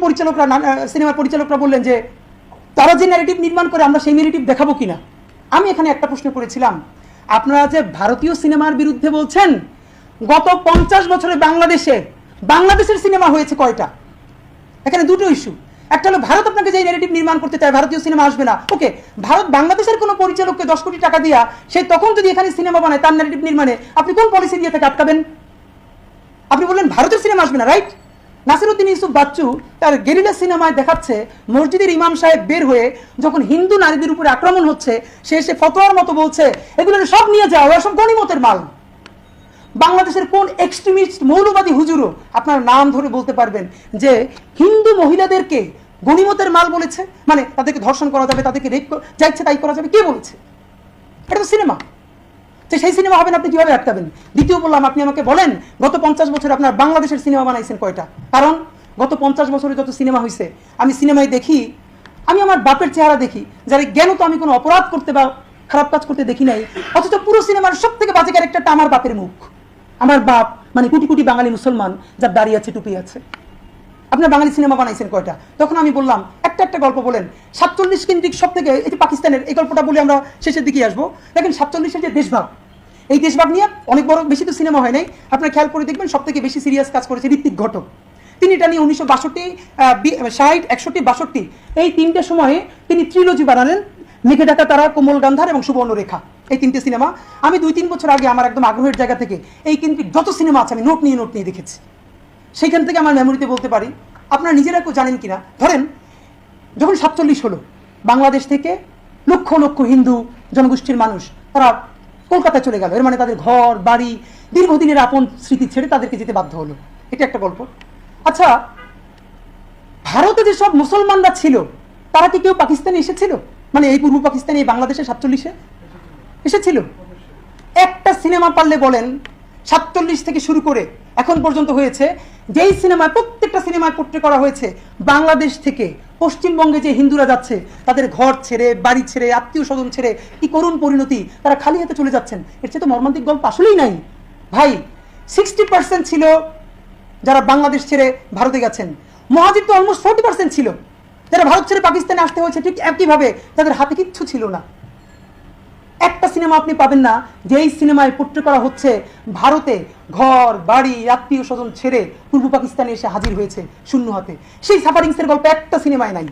পরিচালকরা সিনেমার পরিচালকরা বললেন যে তারা যে ন্যারেটিভ নির্মাণ করে আমরা সেই ন্যারেটিভ দেখাবো কিনা। আমি এখানে একটা প্রশ্ন করেছিলাম, আপনারা যে ভারতীয় সিনেমার বিরুদ্ধে বলছেন, গত 50 বছরে বাংলাদেশের সিনেমা হয়েছে কয়টা? এখানে দুটো ইস্যু। একটা হলো ভারত আপনাকে যে ন্যারেটিভ নির্মাণ করতে চায় ভারতীয় সিনেমা আসবে না, ওকে, ভারত বাংলাদেশের কোনো পরিচালককে 10 কোটি টাকা দিয়া সে তখন যদি এখানে সিনেমা বানায় তার ন্যারেটিভ নির্মাণে আপনি কোন পলিসি দিয়ে তাকে আটকাবেন? আপনি বললেন ভারতের সিনেমা আসবে না, রাইট? নাসিরউদ্দিন ইউসুফ বাচ্চু তার গেরিলা সিনেমায় দেখাচ্ছে মসজিদের ইমাম সাহেব বের হয়ে যখন হিন্দু নারীদের উপরে আক্রমণ হচ্ছে সে এসে ফতোয়ার মতো বলছে এগুলো সব নিয়ে যাও, সব গনিমতের মাল। বাংলাদেশের কোন এক্সট্রিমিস্ট মৌলবাদী হুজুরও আপনার নাম ধরে বলতে পারবেন যে হিন্দু মহিলাদেরকে গনিমতের মাল বলেছে, মানে তাদেরকে ধর্ষণ করা যাবে, তাদেরকে রেপ যা ইচ্ছে তাই করা যাবে? কে বলেছে? এটা তো সিনেমা। সেই সিনেমা হবেন আপনি কিভাবে আটকাবেন? দ্বিতীয় বললাম, আপনি আমাকে বলেন গত 50 বছরে আপনার বাংলাদেশের সিনেমা বানাইছেন কয়টা? কারণ গত 50 বছরে যত সিনেমা হয়েছে আমি সিনেমায় দেখি, আমি আমার বাপের চেহারা দেখি, যার জ্ঞান তো আমি কোনো অপরাধ করতে বা খারাপ কাজ করতে দেখি নাই, অথচ পুরো সিনেমার সব থেকে বাজে ক্যারেক্টারটা আমার বাপের মুখ। আমার বাপ মানে কোটি কোটি বাঙালি মুসলমান যার দাড়ি আছে, টুপি আছে। আপনার বাঙালি সিনেমা বানাইছেন কয়টা? তখন আমি বললাম একটা গল্প বলেন। 47 কেন্দ্রিক সব থেকে, এটি পাকিস্তানের, এই গল্পটা বলে আমরা শেষের দিকে আসবো। দেখেন 47-এর যে দেশভাগ, এই দেশভাগ নিয়ে অনেক বড় বেশি তো সিনেমা হয় নাই, আপনার খেয়াল করে দেখবেন সব থেকে বেশি সিরিয়াস কাজ করেছে ঋত্বিক ঘটক। তিনি এটা নিয়ে 1962, 60, 61, 62 এই তিনটে সময়ে তিনি ট্রিলজি বানালেন, মেঘে ঢাকা তারা, কোমল গান্ধার এবং সুবর্ণরেখা, এই তিনটে সিনেমা। আমি 2-3 বছর আগে আমার একদম আগ্রহের জায়গা থেকে এই কিন্তু যত সিনেমা আছে আমি নোট নিয়ে দেখেছি। সেইখান থেকে আমার মেমোরিতে বলতে পারি, আপনারা নিজেরা কেউ জানেন কিনা, ধরেন যখন 47 হলো, বাংলাদেশ থেকে লক্ষ লক্ষ হিন্দু জনগোষ্ঠীর মানুষ তারা কলকাতায় চলে গেল। এর মানে তাদের ঘর বাড়ি দীর্ঘদিনের আপন স্মৃতি ছেড়ে তাদেরকে যেতে বাধ্য হলো। এটা একটা গল্প। আচ্ছা, ভারতে যেসব মুসলমানরা ছিল তারা কি কেউ পাকিস্তানে এসেছিল? মানে এই পূর্ব পাকিস্তানে, এই বাংলাদেশে 47-এ এসেছিল? একটা সিনেমা পারলে বলেন 47 থেকে শুরু করে এখন পর্যন্ত হয়েছে, যেই সিনেমায়, প্রত্যেকটা সিনেমায় পোট্রে করা হয়েছে বাংলাদেশ থেকে পশ্চিমবঙ্গে যে হিন্দুরা যাচ্ছে তাদের ঘর ছেড়ে, বাড়ি ছেড়ে, আত্মীয় স্বজন ছেড়ে, কি করুণ পরিণতি, তারা খালি হাতে চলে যাচ্ছেন। এর চেয়ে তো মর্মান্তিক গল্প আসলেই নাই ভাই। 60% ছিল যারা বাংলাদেশ ছেড়ে ভারতে গেছেন, মহাজির তো অলমোস্ট 40% ছিল যারা ভারত ছেড়ে পাকিস্তানে আসতে হয়েছে, ঠিক একইভাবে তাদের হাতে কিচ্ছু ছিল না। একটা সিনেমা আপনি পাবেন না যেই সিনেমায় পোট্রে করা হচ্ছে ভারতে ঘর বাড়ি আত্মীয় স্বজন ছেড়ে পূর্ব পাকিস্তানে এসে হাজির হয়েছে শূন্য হাতে। সেই সাফারিংসের গল্প একটা সিনেমায় নাই।